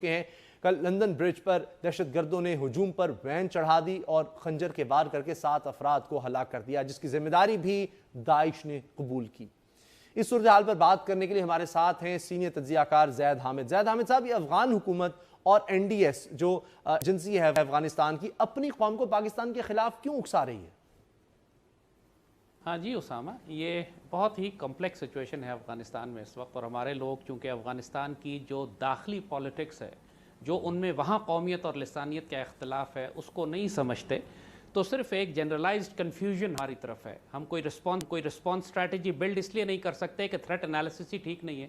کے ہیں۔ کل لندن برج پر دہشت گردوں نے ہجوم پر وین چڑھا دی اور خنجر کے وار کر کے 7 افراد کو ہلاک کر دیا، جس کی ذمہ داری بھی داعش نے قبول کی۔ اس صورتحال پر بات کرنے کے لیے ہمارے ساتھ ہیں سینئر تجزیہ کار زید حامد۔ زید حامد صاحب، یہ افغان حکومت اور این ڈی ایس جو ایجنسی ہے افغانستان کی، اپنی قوم کو پاکستان کے خلاف کیوں اکسا رہی ہے؟ ہاں جی اسامہ، یہ بہت ہی کمپلیکس سچویشن ہے افغانستان میں اس وقت، اور ہمارے لوگ چونکہ افغانستان کی جو داخلی پالیٹکس ہے، جو ان میں وہاں قومیت اور لسانیت کا اختلاف ہے، اس کو نہیں سمجھتے، تو صرف ایک جنرلائزڈ کنفیوژن ہماری طرف ہے۔ ہم کوئی رسپانس اسٹریٹجی بلڈ اس لیے نہیں کر سکتے کہ تھریٹ انالیسس ہی ٹھیک نہیں ہے۔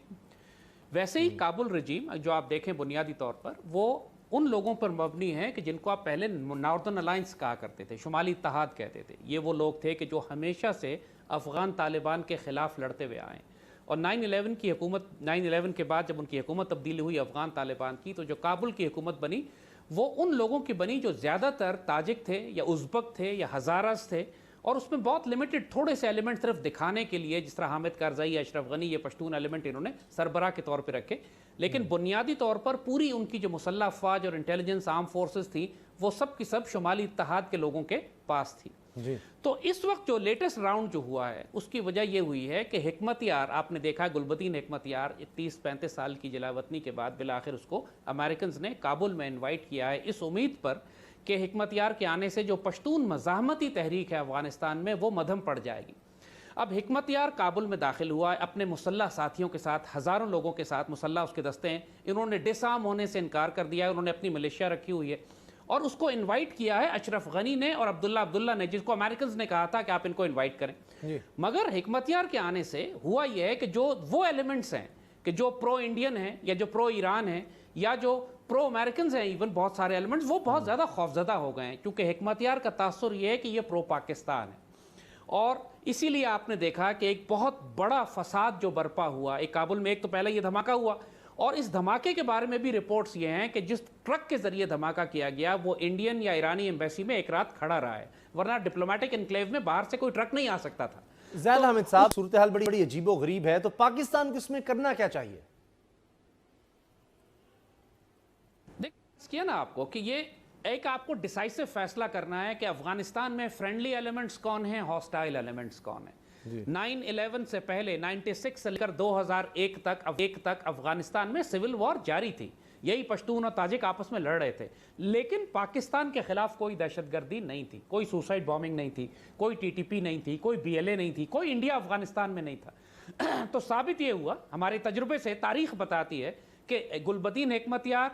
ویسے ہی کابل رجیم جو آپ دیکھیں بنیادی طور پر وہ ان لوگوں پر مبنی ہے کہ جن کو آپ پہلے ناردرن الائنس کہا کرتے تھے، شمالی اتحاد کہتے تھے۔ یہ وہ لوگ تھے کہ جو ہمیشہ سے افغان طالبان کے خلاف لڑتے ہوئے آئے، اور 9/11 کے بعد جب ان کی حکومت تبدیلی ہوئی افغان طالبان کی، تو جو کابل کی حکومت بنی وہ ان لوگوں کی بنی جو زیادہ تر تاجک تھے یا ازبک تھے یا ہزارز تھے، اور اس میں بہت لمیٹڈ تھوڑے سے ایلیمنٹ صرف دکھانے کے لیے، جس طرح حامد کارزائی یا اشرف غنی، یہ پشتون ایلیمنٹ انہوں نے سربراہ کے طور پہ رکھے، لیکن بنیادی طور پر پوری ان کی جو مسلح افواج اور انٹیلیجنس آرم فورسز تھی وہ سب کی سب شمالی اتحاد کے لوگوں کے پاس تھی۔ تو اس وقت جو لیٹسٹ راؤنڈ جو ہوا ہے اس کی وجہ یہ ہوئی ہے کہ حکمت یار، آپ نے دیکھا گلبدین حکمت یار 30-35 سال کی جلا وطنی کے بعد بالآخر اس کو امریکنز نے کابل میں انوائٹ کیا ہے، اس امید پر کہ حکمت یار کے آنے سے جو پشتون مزاحمتی تحریک ہے افغانستان میں وہ مدھم پڑ جائے گی۔ اب حکمت یار کابل میں داخل ہوا ہے اپنے مسلح ساتھیوں کے ساتھ، ہزاروں لوگوں کے ساتھ مسلح اس کے دستے ہیں، انہوں نے ڈس آرم ہونے سے انکار کر دیا ہے، انہوں نے اپنی ملیشیا رکھی ہوئی ہے، اور اس کو انوائٹ کیا ہے اشرف غنی نے اور عبداللہ نے، جس کو امریکنز نے کہا تھا کہ آپ ان کو انوائٹ کریں۔ مگر حکمت یار کے آنے سے ہوا یہ ہے کہ جو وہ ایلیمنٹس ہیں کہ جو پرو انڈین ہیں یا جو پرو ایران ہیں یا جو پرو امریکنز ہیں، ایون بہت سارے ایلیمنٹس، وہ بہت زیادہ خوفزدہ ہو گئے ہیں، کیونکہ حکمت یار کا تاثر یہ ہے کہ یہ پرو پاکستان ہے، اور اسی لیے آپ نے دیکھا کہ ایک بہت بڑا فساد جو برپا ہوا ایک کابل میں، ایک تو پہلے یہ دھماکہ ہوا، اور اس دھماکے کے بارے میں بھی رپورٹس یہ ہیں کہ جس ٹرک کے ذریعے دھماکہ کیا گیا وہ انڈین یا ایرانی ایمبیسی میں ایک رات کھڑا رہا ہے، ورنہ ڈپلومیٹک انکلیو میں باہر سے کوئی ٹرک نہیں آ سکتا تھا۔ زید حامد صاحب، صورتحال بڑی عجیب و غریب ہے، تو پاکستان کو اس میں کرنا کیا چاہیے؟ کیا نا آپ کو کہ یہ ایک آپ کو ڈیسائسو فیصلہ کرنا ہے کہ افغانستان میں فرینڈلی ایلیمنٹس کون ہیں، ہاسٹائل ایلیمنٹس کون ہیں۔ 9/11 سے پہلے 96 سے لے کر 2001 تک افغانستان میں سول وار جاری تھی، یہی پشتون اور تاجک آپس میں لڑ رہے تھے، لیکن پاکستان کے خلاف کوئی دہشت گردی نہیں تھی، کوئی سوسائڈ بامبنگ نہیں تھی، کوئی TTP نہیں تھی، کوئی BLA نہیں تھی، کوئی انڈیا افغانستان میں نہیں تھا۔ تو ثابت یہ ہوا، ہمارے تجربے سے تاریخ بتاتی ہے کہ گلبدین حکمت یار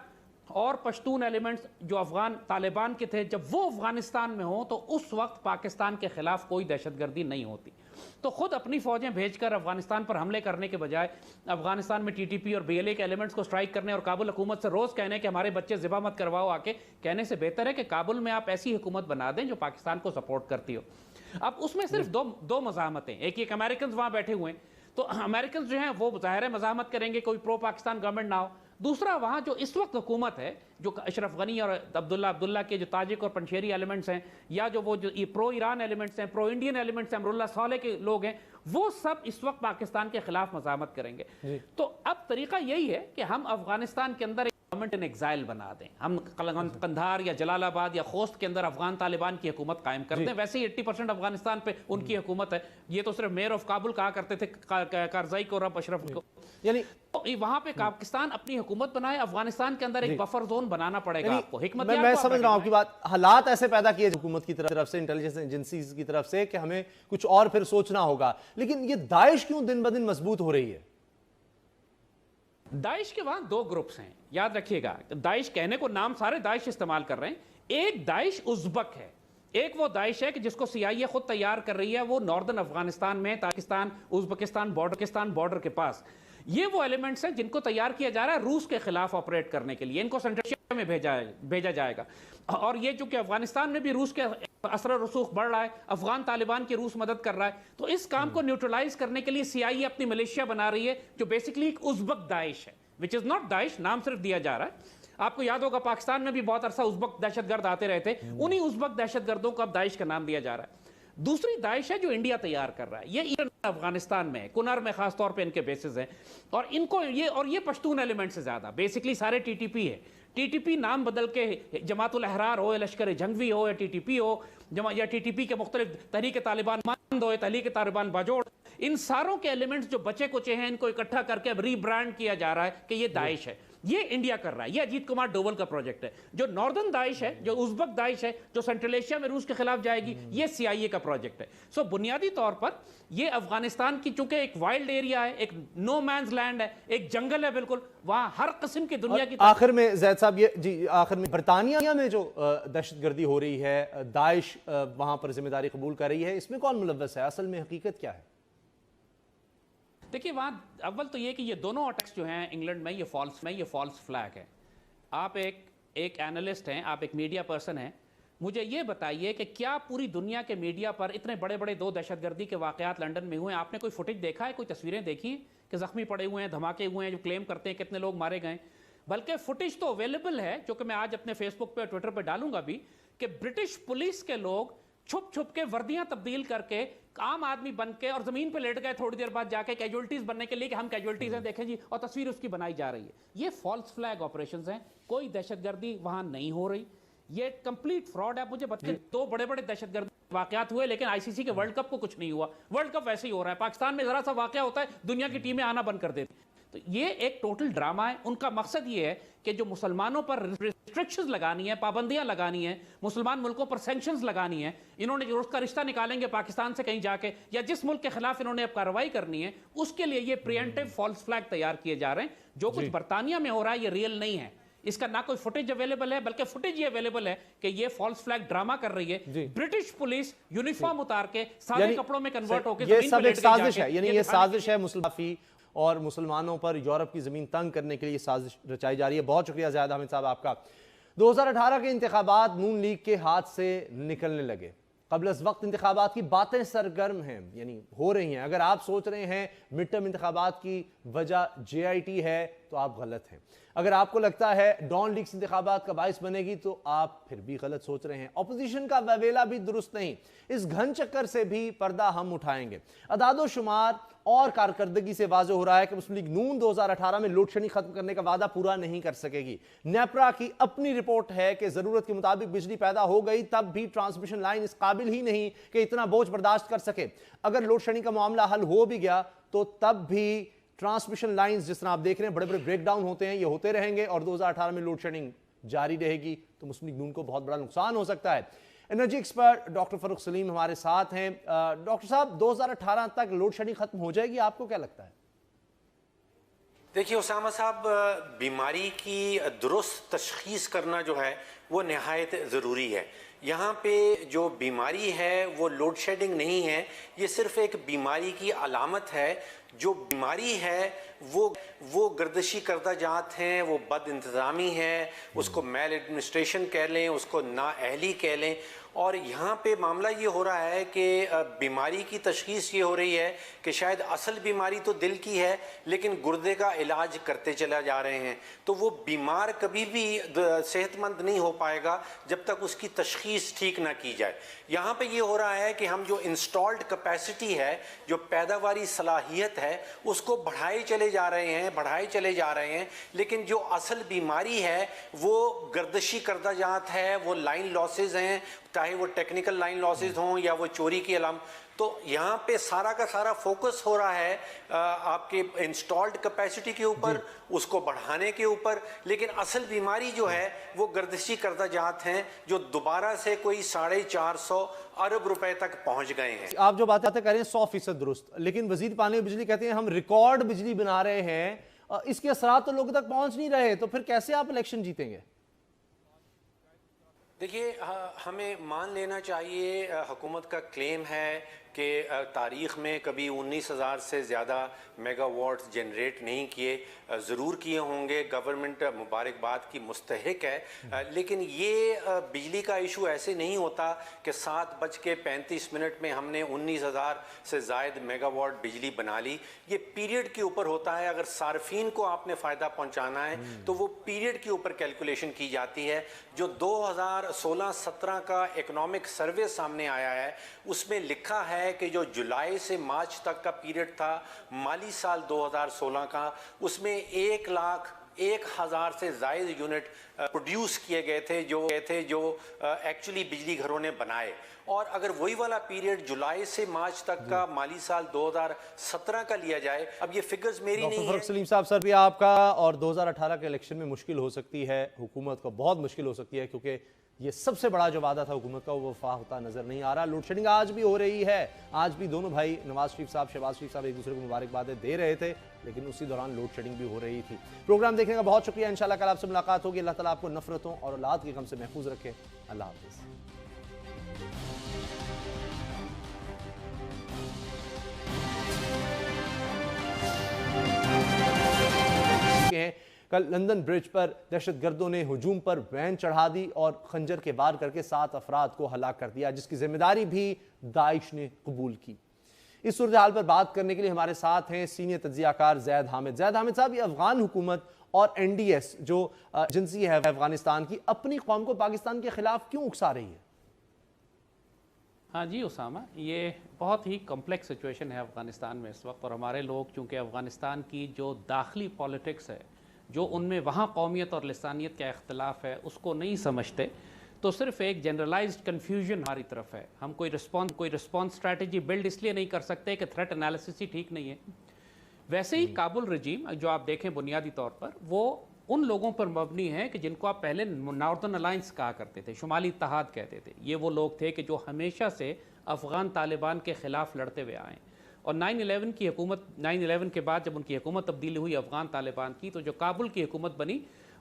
اور پشتون ایلیمنٹس جو افغان طالبان کے تھے، جب وہ افغانستان میں ہوں تو اس وقت پاکستان کے خلاف کوئی دہشت گردی نہیں ہوتی۔ تو خود اپنی فوجیں بھیج کر افغانستان پر حملے کرنے کے بجائے افغانستان میں TTP اور BLA کے ایلیمنٹس کو سٹرائک کرنے اور کابل حکومت سے روز کہنے کہ ہمارے بچے ذبح مت کرواؤ آ کے، کہنے سے بہتر ہے کہ کابل میں آپ ایسی حکومت بنا دیں جو پاکستان کو سپورٹ کرتی ہو۔ اب اس میں صرف دو مزاحمتیں، ایک امریکنز وہاں بیٹھے ہوئے ہیں، تو امریکنز جو ہیں وہ ظاہر ہے مزاحمت کریں گے کوئی پرو پاکستان گورنمنٹ نہ ہو، دوسرا وہاں جو اس وقت حکومت ہے، جو اشرف غنی اور عبداللہ کے جو تاجک اور پنشیری ایلیمنٹس ہیں، یا جو وہ جو پرو ایران ایلیمنٹس ہیں، پرو انڈین ایلیمنٹس ہیں، امراللہ صالح کے لوگ ہیں، وہ سب اس وقت پاکستان کے خلاف مزاحمت کریں گے۔ تو اب طریقہ یہی ہے کہ ہم افغانستان کے اندر گورنمنٹ ان ایگزائل بنا دیں، ہم قندھار یا جلال آباد یا خوست کے اندر افغان طالبان کی حکومت قائم کر دیں، ویسے ہی 80% افغانستان پہ ان کی حکومت ہے، یہ تو صرف میئر آف کابل کہا کرتے تھے کارزائی کو اور اشرف کو، یعنی وہاں پہ پاکستان اپنی حکومت بنائے، افغانستان کے اندر ایک بفر زون بنانا پڑے گا آپ کو۔ حکمت میں سمجھ رہا ہوں آپ کی بات، حالات ایسے پیدا کیے حکومت کی طرف سے، انٹیلیجنس ایجنسیز کی طرف سے کہ ہمیں کچھ اور پھر سوچنا ہوگا، لیکن یہ داعش کیوں دن بدن مضبوط ہو رہی ہے؟ داعش کے وہاں 2 گروپس ہیں، یاد رکھیے گا، داعش کہنے کو نام سارے داعش استعمال کر رہے ہیں، ایک داعش ازبک ہے، ایک وہ داعش ہے کہ جس کو CIA خود تیار کر رہی ہے، وہ ناردرن افغانستان میں پاکستان ازبکستان بارڈر کے پاس، یہ وہ ایلیمنٹس ہیں جن کو تیار کیا جا رہا ہے روس کے خلاف آپریٹ کرنے کے لیے، ان کو سینٹرل ایشیا میں بھیجا جائے گا، اور یہ چونکہ افغانستان میں بھی روس کے اثر و رسوخ بڑھ رہا ہے، افغان طالبان کی روس مدد کر رہا ہے، تو اس کام کو نیوٹرلائز کرنے کے لیے CIA اپنی ملیشیا بنا رہی ہے جو بیسیکلی ایک ازبک داعش ہے، which is not داعش، نام صرف دیا جا رہا ہے۔ آپ کو یاد ہوگا پاکستان میں بھی بہت عرصہ ازبک دہشت گرد آتے رہے تھے، انہی ازبک دہشت گردوں کو اب داعش کا نام دیا جا رہا ہے۔ دوسری داعش ہے جو انڈیا تیار کر رہا ہے، یہ افغانستان میں ہے, کنر میں خاص طور پہ ان کے بیسز ہیں, اور ان کو یہ پشتون ایلیمنٹ سے زیادہ بیسکلی سارے ٹی ٹی پی ہے. ٹی ٹی پی نام بدل کے جماعت الاحرار ہو, یا لشکر جنگوی ہو, یا ٹی ٹی پی ہو, یا ٹی ٹی پی کے مختلف تحریک طالبان مند ہو, یا تحریک طالبان باجوڑ, ان ساروں کے ایلیمنٹس جو بچے کچے ہیں ان کو اکٹھا کر کے اب ری برانڈ کیا جا رہا ہے کہ یہ داعش ہے. یہ انڈیا کر رہا ہے, یہ اجیت کمار ڈوبل کا پروجیکٹ ہے. جو ناردرن داعش ہے, جو ازبک داعش ہے, جو سینٹرل ایشیا میں روس کے خلاف جائے گی, یہ سی آئی اے کا پروجیکٹ ہے. سو بنیادی طور پر یہ افغانستان کی چونکہ ایک وائلڈ ایریا ہے, ایک نو مینز لینڈ ہے, ایک جنگل ہے بالکل, وہاں ہر قسم کی دنیا کی. آخر میں زید صاحب یہ جی آخر میں برطانیہ میں جو دہشت گردی ہو رہی ہے, داعش وہاں پر ذمہ داری قبول کر رہی ہے, اس میں کون ملوث ہے, اصل میں حقیقت کیا ہے؟ دیکھیے وہاں اول تو یہ کہ یہ دونوں اٹیکس جو ہیں انگلینڈ میں یہ فالس فلیگ ہے. آپ ایک اینالسٹ ہیں, آپ ایک میڈیا پرسن ہیں, مجھے یہ بتائیے کہ کیا پوری دنیا کے میڈیا پر اتنے بڑے بڑے 2 دہشت گردی کے واقعات لنڈن میں ہوئے ہیں, آپ نے کوئی فوٹیج دیکھا ہے, کوئی تصویریں دیکھی ہیں کہ زخمی پڑے ہوئے ہیں, دھماکے ہوئے ہیں, جو کلیم کرتے ہیں کتنے لوگ مارے گئے؟ بلکہ فوٹیج تو اویلیبل ہے, جو کہ میں آج اپنے فیس بک پہ ٹویٹر پہ ڈالوں گا بھی, کہ برٹش پولیس کے لوگ چھپ چھپ کے وردیاں تبدیل کر کے عام آدمی بن کے اور زمین پہ لیٹ گئے, تھوڑی دیر بعد جا کے کیجولٹیز بننے کے لیے کہ ہم کیجولٹیز ہیں دیکھیں جی, اور تصویر اس کی بنائی جا رہی ہے. یہ فالس فلیگ آپریشنز ہیں, کوئی دہشت گردی وہاں نہیں ہو رہی, یہ کمپلیٹ فراڈ ہے. مجھے بتائیں 2 بڑے بڑے دہشت گردی واقعات ہوئے, لیکن آئی سی سی کے ورلڈ کپ کو کچھ نہیں ہوا. ورلڈ کپ ویسے ہی ہو رہا ہے, پاکستان میں ذرا سا واقعہ ہوتا ہے دنیا کی ٹیمیں آنا بند کر دیتی. تو یہ ایک ٹوٹل ڈرامہ ہے. ان کا مقصد یہ ہے کہ جو مسلمانوں پر ریسٹرکشنز لگانی ہیں, پابندیاں لگانی ہیں, مسلمان ملکوں پر سینکشنز لگانی ہیں, انہوں نے جو اس کا رشتہ نکالیں گے پاکستان سے کہیں جا کے, یا جس ملک کے خلاف انہوں نے اب کارروائی کرنی ہے, اس کے لیے یہ پریمپٹیو فالس فلیگ تیار کیے جا رہے ہیں. جو کچھ برطانیہ میں ہو رہا ہے یہ ریئل نہیں ہے, اس کا نہ کوئی فوٹیج اویلیبل ہے, بلکہ فوٹیج یہ اویلیبل ہے کہ یہ فالس فلیگ ڈرامہ کر رہی ہے. برٹش پولیس یونیفارم اتار کے سادے کپڑوں میں کنورٹ ہو کے یہ سب ایک سازش ہے, یعنی یہ سازش ہے مسلمافی اور مسلمانوں پر یورپ کی زمین تنگ کرنے کے لیے سازش رچائی جا رہی ہے. بہت شکریہ زیاد احمد صاحب آپ کا. 2018 کے انتخابات نون لیگ کے ہاتھ سے نکلنے لگے. قبل از وقت انتخابات کی باتیں سرگرم ہیں, یعنی ہو رہی ہیں. اگر آپ سوچ رہے ہیں مڈ ٹرم انتخابات کی وجہ جے آئی ٹی ہے تو آپ غلط ہیں. اگر آپ کو لگتا ہے ڈان لیگز انتخابات کا باعث بنے گی تو آپ پھر بھی غلط سوچ رہے ہیں. اپوزیشن کا ویویلا بھی درست نہیں. اس گھن چکر سے بھی پردہ ہم اٹھائیں گے. اعداد و شمار اور کارکردگی سے واضح ہو رہا ہے کہ مسلم لیگ نون 2018 میں لوڈ شیڈنگ ختم کرنے کا وعدہ پورا نہیں کر سکے گی. نیپرا کی اپنی رپورٹ ہے کہ ضرورت کے مطابق بجلی پیدا ہو گئی تب بھی ٹرانسمیشن لائن اس قابل ہی نہیں کہ اتنا بوجھ برداشت کر سکے. اگر لوڈ شیڈنگ کا معاملہ حل ہو بھی گیا تو تب بھی ٹرانسمیشن لائنز جس طرح آپ دیکھ رہے ہیں بڑے بڑے بریک ڈاؤن ہوتے ہیں, یہ ہوتے رہیں گے, اور 2018 میں لوڈ شیڈنگ جاری رہے گی تو مسلم لیگ نون کو بہت بڑا نقصان ہو سکتا ہے. انرجی ایکسپرٹ ڈاکٹر فاروق سلیم ہمارے ساتھ ہیں. ڈاکٹر صاحب 2018 تک لوڈ شیڈنگ ختم ہو جائے گی, آپ کو کیا لگتا ہے؟ دیکھیے اسامہ صاحب, بیماری کی درست تشخیص کرنا جو ہے وہ نہایت ضروری ہے. یہاں پہ جو بیماری ہے وہ لوڈ شیڈنگ نہیں ہے, یہ صرف ایک بیماری کی علامت ہے. جو بیماری ہے وہ گردشی کردہ جات ہیں, وہ بد انتظامی ہے, اس کو میل ایڈمنسٹریشن کہہ لیں, اس کو نااہلی کہہ لیں. اور یہاں پہ معاملہ یہ ہو رہا ہے کہ بیماری کی تشخیص یہ ہو رہی ہے کہ شاید اصل بیماری تو دل کی ہے لیکن گردے کا علاج کرتے چلا جا رہے ہیں. تو وہ بیمار کبھی بھی صحت مند نہیں ہو پائے گا جب تک اس کی تشخیص ٹھیک نہ کی جائے. یہاں پہ یہ ہو رہا ہے کہ ہم جو انسٹالڈ کیپیسٹی ہے, جو پیداواری صلاحیت ہے, اس کو بڑھائے چلے جا رہے ہیں, لیکن جو اصل بیماری ہے وہ گردشی کردہ جات ہے, وہ لائن لاسز ہیں, چاہے وہ ٹیکنیکل لائن لاسز ہوں یا وہ چوری کی علام. تو یہاں پہ سارا کا سارا فوکس ہو رہا ہے آپ کے انسٹالڈ کیپیسٹی کے اوپر, اس کو بڑھانے کے اوپر, لیکن اصل بیماری جو ہے وہ گردشی کردہ جات ہیں جو دوبارہ سے کوئی 450 ارب روپے تک پہنچ گئے ہیں. آپ جو باتیں کر رہے ہیں 100% درست, لیکن وزیر پانی بجلی کہتے ہیں ہم ریکارڈ بجلی بنا رہے ہیں, اس کے اثرات تو لوگوں تک پہنچ نہیں رہے, تو پھر کیسے آپ الیکشن جیتیں گے؟ دیکھیے ہمیں مان لینا چاہیے, حکومت کا کلیم ہے کہ تاریخ میں کبھی 19,000 سے زیادہ میگا واٹس جنریٹ نہیں کیے. ضرور کیے ہوں گے, گورنمنٹ مبارکباد کی مستحق ہے, لیکن یہ بجلی کا ایشو ایسے نہیں ہوتا کہ 7:35 میں ہم نے 19,000 سے زائد میگا واٹ بجلی بنا لی. یہ پیریڈ کے اوپر ہوتا ہے. اگر صارفین کو آپ نے فائدہ پہنچانا ہے تو وہ پیریڈ کے اوپر کیلکولیشن کی جاتی ہے. جو 2016-17 کا اکنامک سروے سامنے آیا ہے اس میں لکھا ہے ہے کہ جو جولائی سے مارچ تک کا پیریڈ تھا مالی سال 2016 کا، اس میں 1,01,000 سے زائد یونٹ پروڈیوس کیے گئے تھے جو ایکچولی بجلی گھروں نے بنائے. اور اگر وہی والا پیریڈ جولائی سے مارچ تک کا مالی سال 2017 کا لیا جائے، اب یہ فگرز میری نہیں ڈاکٹر سلیم صاحب سر بھی آپ کا، اور 2018 کے الیکشن میں مشکل ہو سکتی ہے حکومت کو، بہت مشکل ہو سکتی ہے، کیونکہ یہ سب سے بڑا جو وعدہ تھا حکومت کا وہ وفا ہوتا نظر نہیں آ رہا. لوڈ شیڈنگ آج بھی ہو رہی ہے، آج بھی دونوں بھائی نواز شریف صاحب شہباز شریف صاحب ایک دوسرے کو مبارکبادیں دے رہے تھے، لیکن اسی دوران لوڈ شیڈنگ بھی ہو رہی تھی. پروگرام دیکھنے کا بہت شکریہ، انشاءاللہ کل آپ سے ملاقات ہوگی. اللہ تعالیٰ آپ کو نفرتوں اور اولاد کے غم سے محفوظ رکھے. اللہ حافظ. کل لندن برج پر دہشت گردوں نے ہجوم پر وین چڑھا دی اور خنجر کے وار کر کے 7 افراد کو ہلاک کر دیا، جس کی ذمہ داری بھی داعش نے قبول کی. اس صورتحال پر بات کرنے کے لیے ہمارے ساتھ ہیں سینئر تجزیہ کار زید حامد. زید حامد صاحب، یہ افغان حکومت اور این ڈی ایس جو ایجنسی ہے افغانستان کی، اپنی قوم کو پاکستان کے خلاف کیوں اکسا رہی ہے؟ ہاں جی اسامہ، یہ بہت ہی کمپلیکس سچویشن ہے افغانستان میں اس وقت، اور ہمارے لوگ چونکہ افغانستان کی جو داخلی پالیٹکس ہے، جو ان میں وہاں قومیت اور لسانیت کا اختلاف ہے، اس کو نہیں سمجھتے، تو صرف ایک جنرلائزڈ کنفیوژن ہماری طرف ہے. ہم کوئی رسپانس اسٹریٹجی بلڈ اس لیے نہیں کر سکتے کہ تھریٹ انالیسس ہی ٹھیک نہیں ہے. ویسے ہی کابل رجیم جو آپ دیکھیں بنیادی طور پر وہ ان لوگوں پر مبنی ہے کہ جن کو آپ پہلے ناردرن الائنس کہا کرتے تھے، شمالی اتحاد کہتے تھے. یہ وہ لوگ تھے کہ جو ہمیشہ سے افغان طالبان کے خلاف لڑتے ہوئے آئے. اور 9/11 کے بعد جب ان کی حکومت تبدیلی ہوئی افغان طالبان کی، تو جو کابل کی حکومت بنی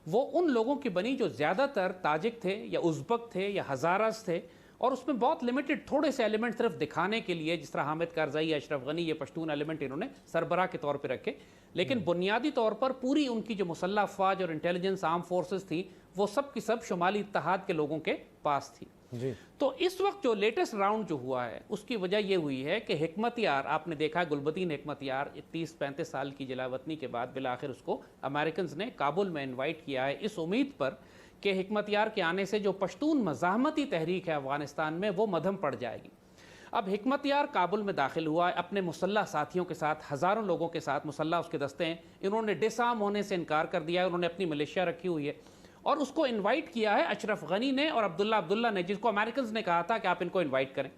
وہ ان لوگوں کی بنی جو زیادہ تر تاجک تھے یا ازبک تھے یا ہزارز تھے، اور اس میں بہت لمیٹڈ تھوڑے سے ایلیمنٹ صرف دکھانے کے لیے، جس طرح حامد کارزائی یا اشرف غنی، یہ پشتون ایلیمنٹ انہوں نے سربراہ کے طور پہ رکھے. لیکن بنیادی طور پر پوری ان کی جو مسلح افواج اور انٹیلیجنس آرم فورسز تھی وہ سب کی سب شمالی اتحاد کے لوگوں کے پاس تھی. تو اس وقت جو لیٹسٹ راؤنڈ جو ہوا ہے اس کی وجہ یہ ہوئی ہے کہ حکمت یار، آپ نے دیکھا گلبدین حکمت یار 30-35 سال کی جلا وطنی کے بعد بالآخر اس کو امریکنز نے کابل میں انوائٹ کیا ہے، اس امید پر کہ حکمت یار کے آنے سے جو پشتون مزاحمتی تحریک ہے افغانستان میں وہ مدھم پڑ جائے گی. اب حکمت یار کابل میں داخل ہوا ہے اپنے مسلح ساتھیوں کے ساتھ، ہزاروں لوگوں کے ساتھ مسلح اس کے دستے ہیں. انہوں نے ڈس آرم ہونے سے انکار کر دیا ہے، انہوں نے اپنی ملیشیا رکھی ہوئی ہے، اور اس کو انوائٹ کیا ہے اشرف غنی نے اور عبداللہ نے، جس کو امریکنز نے کہا تھا کہ آپ ان کو انوائٹ کریں.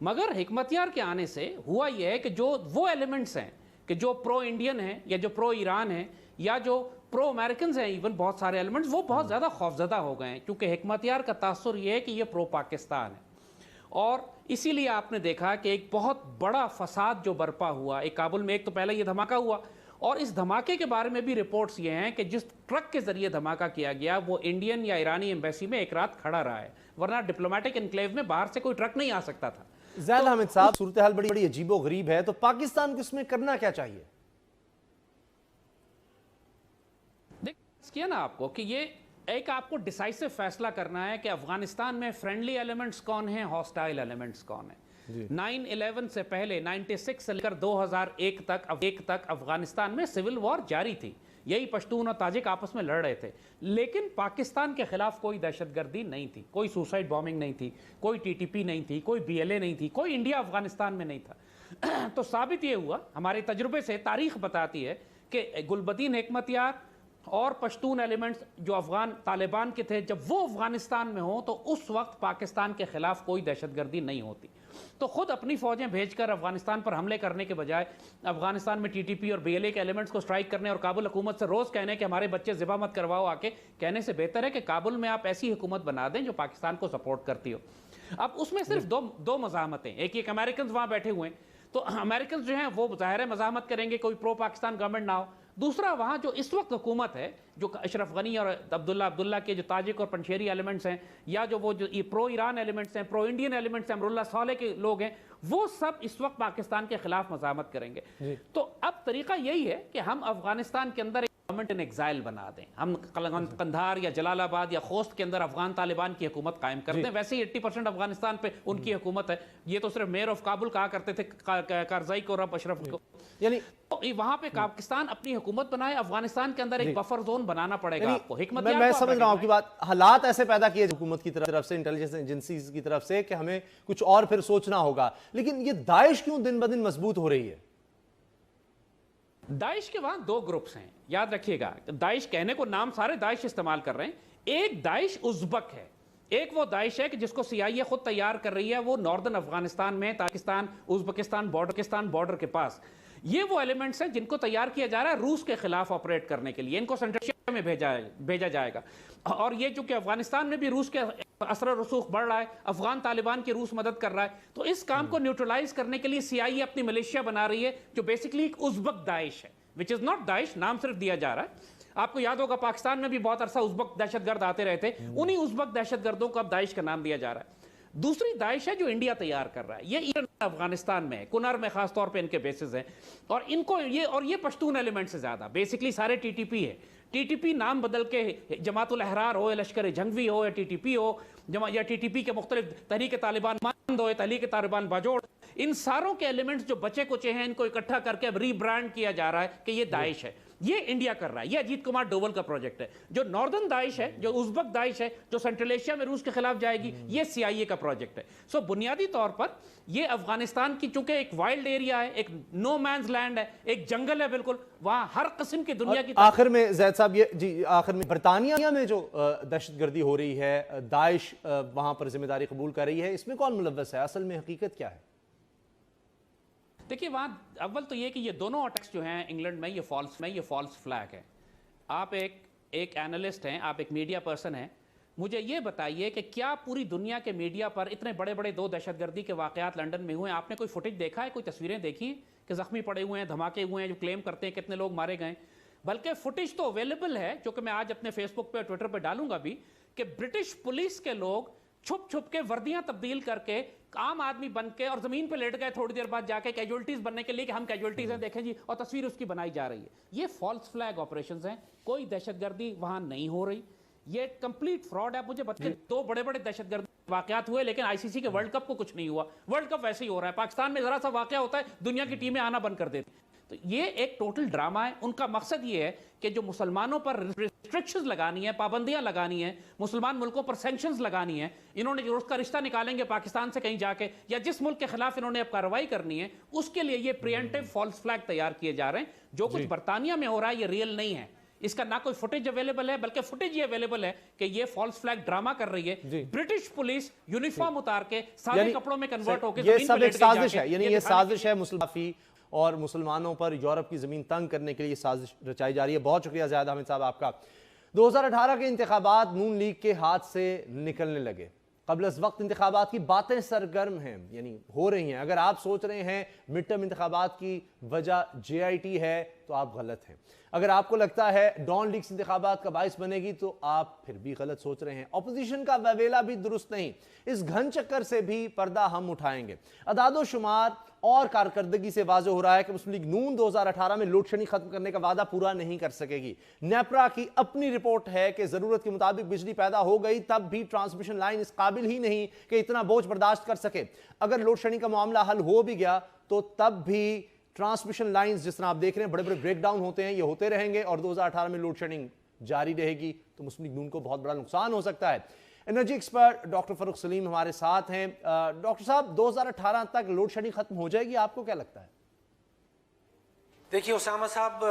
مگر حکمت یار کے آنے سے ہوا یہ ہے کہ جو وہ ایلیمنٹس ہیں کہ جو پرو انڈین ہیں یا جو پرو ایران ہیں یا جو پرو امریکنز ہیں، ایون بہت سارے ایلیمنٹس، وہ بہت زیادہ خوفزدہ ہو گئے ہیں، کیونکہ حکمت یار کا تاثر یہ ہے کہ یہ پرو پاکستان ہے. اور اسی لیے آپ نے دیکھا کہ ایک بہت بڑا فساد جو برپا ہوا ایک کابل میں، ایک تو پہلے یہ دھماکہ ہوا، اور اس دھماکے کے بارے میں بھی رپورٹس یہ ہیں کہ جس ٹرک کے ذریعے دھماکہ کیا گیا وہ انڈین یا ایرانی ایمبیسی میں ایک رات کھڑا رہا ہے، ورنہ ڈپلومیٹک انکلیو میں باہر سے کوئی ٹرک نہیں آ سکتا تھا. زید حامد صاحب، صورتحال بڑی عجیب و غریب ہے، تو پاکستان کو اس میں کرنا کیا چاہیے؟ کیا نا آپ کو کہ یہ ایک آپ کو ڈیسائسو فیصلہ کرنا ہے کہ افغانستان میں فرینڈلی ایلیمنٹس کون ہیں، ہاسٹائل ایلیمنٹس کون ہیں. 9/11 سے پہلے 96 سے لے کر 2001 تک افغانستان میں سول وار جاری تھی، یہی پشتون اور تاجک آپس میں لڑ رہے تھے، لیکن پاکستان کے خلاف کوئی دہشت گردی نہیں تھی، کوئی سوسائڈ بامبنگ نہیں تھی، کوئی TTP نہیں تھی، کوئی BLA نہیں تھی، کوئی انڈیا افغانستان میں نہیں تھا. تو ثابت یہ ہوا، ہمارے تجربے سے تاریخ بتاتی ہے کہ گلبدین حکمت یار اور پشتون ایلیمنٹس جو افغان طالبان کے تھے، جب وہ افغانستان میں ہوں تو اس وقت پاکستان کے خلاف کوئی دہشت گردی نہیں ہوتی. تو خود اپنی فوجیں بھیج کر افغانستان پر حملے کرنے کے بجائے افغانستان میں TTP اور BLA کے ایلیمنٹس کو سٹرائک کرنے اور کابل حکومت سے روز کہنے کہ ہمارے بچے ذبح مت کرواؤ آ کے، کہنے سے بہتر ہے کہ کابل میں آپ ایسی حکومت بنا دیں جو پاکستان کو سپورٹ کرتی ہو. اب اس میں صرف دو مزاحمتیں، ایک امریکنز وہاں بیٹھے ہوئے ہیں، تو امریکنز جو ہیں وہ ظاہر ہے مزاحمت کریں گے کوئی پرو پاکستان گورنمنٹ نہ ہو. دوسرا، وہاں جو اس وقت حکومت ہے، جو اشرف غنی اور عبداللہ کے جو تاجک اور پنشیری ایلیمنٹس ہیں، یا جو پرو ایران ایلیمنٹس ہیں، پرو انڈین ایلیمنٹس ہیں، امراللہ صالح کے لوگ ہیں، وہ سب اس وقت پاکستان کے خلاف مزاحمت کریں گے. تو اب طریقہ یہی ہے کہ ہم افغانستان کے اندر گورنمنٹ ان ایگزائل بنا دیں, ہم قندھار یا جلال آباد یا خوست کے اندر افغان طالبان کی حکومت قائم کر دیں. ویسے ہی 80% افغانستان پہ ان کی حکومت ہے. یہ تو صرف میئر آف کابل کہا کرتے تھے کارزائی کو اور اب اشرف کو. یعنی وہاں پہ پاکستان اپنی حکومت بنائے, افغانستان کے اندر ایک بفر زون بنانا پڑے گا آپ کو. حکمت میں سمجھ رہا ہوں آپ کی بات. حالات ایسے پیدا کیے حکومت کی طرف سے, انٹیلیجنس ایجنسیز کی طرف سے, کہ ہمیں کچھ اور پھر سوچنا ہوگا. لیکن یہ داعش کیوں دن بدن مضبوط ہو رہی ہے؟ داعش کے وہاں دو گروپس ہیں, یاد رکھیے گا. داعش کہنے کو نام سارے داعش استعمال کر رہے ہیں. ایک داعش ازبک ہے, ایک وہ داعش ہے کہ جس کو CIA خود تیار کر رہی ہے, وہ ناردن افغانستان میں تاجکستان ازبکستان بارڈر کے پاس. یہ وہ ایلیمنٹس ہیں جن کو تیار کیا جا رہا ہے روس کے خلاف آپریٹ کرنے کے لیے. ان کو سینٹرل ایشیا میں بھیجا جائے گا. اور یہ چونکہ افغانستان میں بھی روس کے اثر و رسوخ بڑھ رہا ہے, افغان طالبان کی روس مدد کر رہا ہے, تو اس کام کو نیوٹرلائز کرنے کے لیے CIA اپنی ملیشیا بنا رہی ہے جو بیسیکلی ایک ازبک داعش ہے, which is not داعش, نام صرف دیا جا رہا ہے. آپ کو یاد ہوگا پاکستان میں بھی بہت عرصہ ازبک دہشت گرد آتے رہے تھے, انہی ازبک دہشت گردوں کو اب داعش کا نام دیا جا رہا ہے. دوسری داعش ہے جو انڈیا تیار کر رہا ہے, یہ ایران افغانستان میں کنر میں خاص طور پہ ان کے بیسز ہیں, اور ان کو یہ پشتون ایلیمنٹ سے زیادہ بیسیکلی سارے TTP ہے. TTP نام بدل کے جماعت الاحرار ہو, لشکر جنگوی ہو, یا TTP ہو, یا TTP کے مختلف تحریک طالبان مند ہو, تحریک طالبان باجوڑ, ان ساروں کے ایلیمنٹس جو بچے کچے ہیں ان کو اکٹھا کر کے اب ری برانڈ کیا جا رہا ہے کہ یہ داعش ہے. یہ انڈیا کر رہا ہے, یہ اجیت کمار ڈوول کا پروجیکٹ ہے. جو ناردن داعش ہے, جو ازبک داعش ہے, جو سینٹرل ایشیا میں روس کے خلاف جائے گی, یہ CIA کا پروجیکٹ ہے. سو بنیادی طور پر یہ افغانستان کی چونکہ ایک وائلڈ ایریا ہے, ایک نو مینز لینڈ ہے, ایک جنگل ہے بالکل, وہاں ہر قسم کی دنیا کی. آخر میں زید صاحب یہ آخر میں برطانیہ میں جو دہشت گردی ہو رہی ہے, داعش وہاں پر ذمہ داری قبول کر رہی ہے, اس میں کون ملوث ہے؟ اصل میں حقیقت کیا ہے؟ دیکھیے وہاں اول تو یہ کہ یہ دونوں اٹیکس جو ہیں انگلینڈ میں, یہ فالس فلیگ ہے. آپ ایک اینالسٹ ہیں, آپ ایک میڈیا پرسن ہیں, مجھے یہ بتائیے کہ کیا پوری دنیا کے میڈیا پر اتنے بڑے بڑے 2 دہشت گردی کے واقعات لنڈن میں ہوئے ہیں, آپ نے کوئی فوٹیج دیکھا ہے, کوئی تصویریں دیکھی ہیں کہ زخمی پڑے ہوئے ہیں, دھماکے ہوئے ہیں, جو کلیم کرتے ہیں کتنے لوگ مارے گئے؟ بلکہ فوٹیج تو اویلیبل ہے, جو کہ میں آج اپنے فیس بک پہ ٹویٹر پہ ڈالوں گا بھی, کہ برٹش پولیس کے لوگ چھپ کے وردیاں تبدیل کر کے عام آدمی بن کے اور زمین پہ لیٹ گئے تھوڑی دیر بعد جا کے کیجولٹیز بننے کے لیے کہ ہم کیجولٹیز ہیں دیکھیں جی, اور تصویر اس کی بنائی جا رہی ہے. یہ فالس فلیگ آپریشنز ہیں, کوئی دہشت گردی وہاں نہیں ہو رہی, یہ کمپلیٹ فراڈ ہے. مجھے بتائیے 2 بڑے دہشت گردی واقعات ہوئے, لیکن ICC کے ورلڈ کپ کو کچھ نہیں ہوا. ورلڈ کپ ویسے ہی ہو رہا ہے, پاکستان میں ذرا سا واقعہ ہوتا ہے دنیا کی ٹیمیں آنا بند کر دیتی. تو یہ ایک ٹوٹل ڈرامہ ہے. ان کا مقصد یہ ہے کہ جو مسلمانوں پر ریسٹرکشنز لگانی ہیں, پابندیاں لگانی ہیں, مسلمان ملکوں پر سینکشنز لگانی ہیں, انہوں نے جو اس کا رشتہ نکالیں گے پاکستان سے کہیں جا کے, یا جس ملک کے خلاف انہوں نے اب کارروائی کرنی ہے, اس کے لیے یہ پریمپٹیو فالس فلیگ تیار کیے جا رہے ہیں. جو کچھ برطانیہ میں ہو رہا ہے یہ ریئل نہیں ہے, اس کا نہ کوئی فوٹیج اویلیبل ہے, بلکہ فوٹیج یہ اویلیبل ہے کہ یہ فالس فلیگ ڈرامہ کر رہی ہے. برٹش پولیس یونیفارم اتار کے سادے کپڑوں میں کنورٹ ہو کے یہ سب ایک سازش ہے, یعنی یہ سازش ہے مسلمافی اور مسلمانوں پر یورپ کی زمین تنگ کرنے کے لیے سازش رچائی جا رہی ہے. بہت شکریہ زیاد احمد صاحب آپ کا. 2018 کے انتخابات نون لیگ کے ہاتھ سے نکلنے لگے. قبل از وقت انتخابات کی باتیں سرگرم ہیں, یعنی ہو رہی ہیں. اگر آپ سوچ رہے ہیں مڈ ٹرم انتخابات کی وجہ JIT ہے تو آپ غلط ہیں. اگر آپ کو لگتا ہے ڈان لیگز انتخابات کا باعث بنے گی تو آپ پھر بھی غلط سوچ رہے ہیں. اپوزیشن کا ویویلا بھی درست نہیں. اس گھن چکر سے بھی پردہ ہم اٹھائیں گے. اعداد و شمار اور کارکردگی سے واضح ہو رہا ہے کہ مسلم لیگ نون 2018 میں لوڈ شیڈنگ ختم کرنے کا وعدہ پورا نہیں کر سکے گی. نیپرا کی اپنی رپورٹ ہے کہ ضرورت کے مطابق بجلی پیدا ہو گئی تب بھی ٹرانسمیشن لائن اس قابل ہی نہیں کہ اتنا بوجھ برداشت کر سکے. اگر لوڈ شیڈنگ کا معاملہ حل ہو بھی گیا تو تب بھی ٹرانسمیشن لائنز جس طرح آپ دیکھ رہے ہیں بڑے بریک ڈاؤن ہوتے ہیں, یہ ہوتے رہیں گے, اور 2018 میں لوڈ شیڈنگ جاری رہے گی تو مسلم لیگ نون کو بہت بڑا نقصان ہو سکتا ہے. انرجی ایکسپرٹ ڈاکٹر فاروق سلیم ہمارے ساتھ ہیں. ڈاکٹر صاحب 2018 تک لوڈ شیڈنگ ختم ہو جائے گی, آپ کو کیا لگتا ہے؟ دیکھیے اسامہ صاحب,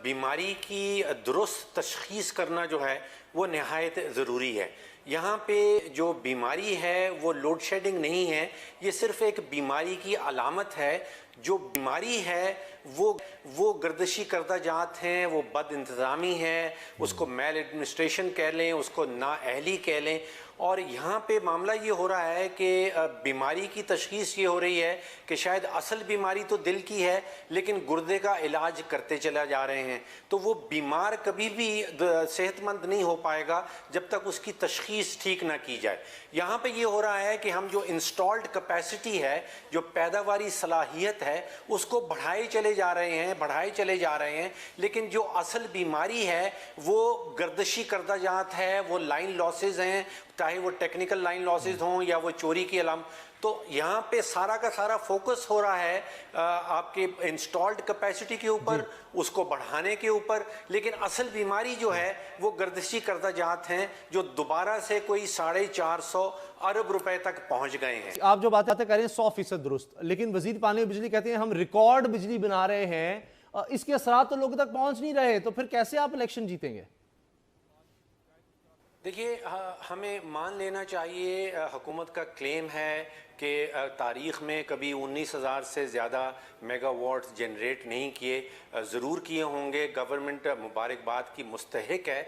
بیماری کی درست تشخیص کرنا جو ہے وہ نہایت ضروری ہے. یہاں پہ جو بیماری ہے وہ لوڈ شیڈنگ نہیں ہے, یہ صرف ایک بیماری کی علامت ہے. جو بیماری ہے وہ گردشی کردہ جات ہیں, وہ بد انتظامی ہے, اس کو میل ایڈمنسٹریشن کہہ لیں, اس کو نااہلی کہہ لیں. اور یہاں پہ معاملہ یہ ہو رہا ہے کہ بیماری کی تشخیص یہ ہو رہی ہے کہ شاید اصل بیماری تو دل کی ہے لیکن گردے کا علاج کرتے چلا جا رہے ہیں. تو وہ بیمار کبھی بھی صحت مند نہیں ہو پائے گا جب تک اس کی تشخیص ٹھیک نہ کی جائے. یہاں پہ یہ ہو رہا ہے کہ ہم جو انسٹالڈ کیپیسٹی ہے, جو پیداواری صلاحیت ہے, اس کو بڑھائے چلے جا رہے ہیں, لیکن جو اصل بیماری ہے وہ گردشی کردہ جات ہے, وہ لائن لاسز ہیں, چاہے وہ ٹیکنیکل لائن لاسز ہوں یا وہ چوری کی علام. تو یہاں پہ سارا کا سارا فوکس ہو رہا ہے آپ کے انسٹالڈ کیپیسٹی کے اوپر, اس کو بڑھانے کے اوپر, لیکن اصل بیماری جو ہے وہ گردشی کردہ جات ہیں جو دوبارہ سے کوئی 450 ارب روپے تک پہنچ گئے ہیں. آپ جو باتیں کر رہے ہیں 100% درست, لیکن وزیر پانی اور بجلی کہتے ہیں ہم ریکارڈ بجلی بنا رہے ہیں, اس کے اثرات تو لوگوں تک پہنچ نہیں رہے, تو پھر کیسے آپ الیکشن جیتیں گے؟ دیکھیے, ہمیں مان لینا چاہیے, حکومت کا کلیم ہے کہ تاریخ میں کبھی 19,000 سے زیادہ میگا واٹس جنریٹ نہیں کیے, ضرور کیے ہوں گے, گورنمنٹ مبارکباد کی مستحق ہے,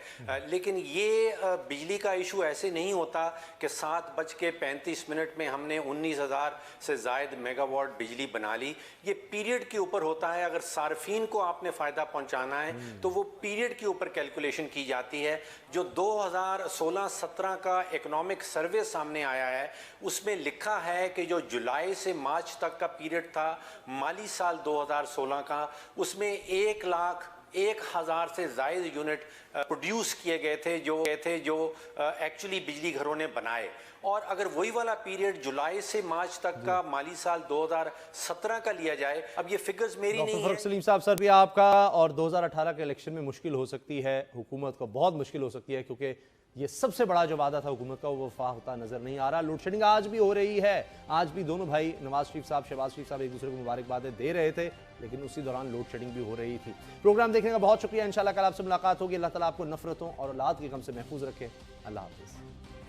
لیکن یہ بجلی کا ایشو ایسے نہیں ہوتا کہ 7:35 میں ہم نے 19,000 سے زائد میگا واٹ بجلی بنا لی. یہ پیریڈ کے اوپر ہوتا ہے. اگر صارفین کو آپ نے فائدہ پہنچانا ہے تو وہ پیریڈ کے اوپر کیلکولیشن کی جاتی ہے. جو 2016-17 کا اکنامک سروے سامنے آیا ہے اس میں لکھا ہے کہ جو جولائی سے مارچ تک کا پیریڈ تھا مالی سال 2016 کا, اس میں 1,01,000 سے زائد یونٹ پروڈیوس کیے گئے تھے جو ایکچولی بجلی گھروں نے بنائے. اور اگر وہی والا پیریڈ جولائی سے مارچ تک کا مالی سال 2017 کا لیا جائے, اب یہ فگرز میری نہیں ڈاکٹر سلیم صاحب, سر بھی آپ کا اور 2018 کے الیکشن میں مشکل ہو سکتی ہے, حکومت کو بہت مشکل ہو سکتی ہے, کیونکہ یہ سب سے بڑا جو وعدہ تھا حکومت کا وہ وفا ہوتا نظر نہیں آ رہا. لوڈ شیڈنگ آج بھی ہو رہی ہے, آج بھی دونوں بھائی نواز شریف صاحب, شہباز شریف صاحب ایک دوسرے کو مبارکبادیں دے رہے تھے, لیکن اسی دوران لوڈ شیڈنگ بھی ہو رہی تھی. پروگرام دیکھنے کا بہت شکریہ, انشاءاللہ کل آپ سے ملاقات ہوگی. اللہ تعالیٰ آپ کو نفرتوں اور اولاد کے غم سے محفوظ رکھے. اللہ حافظ.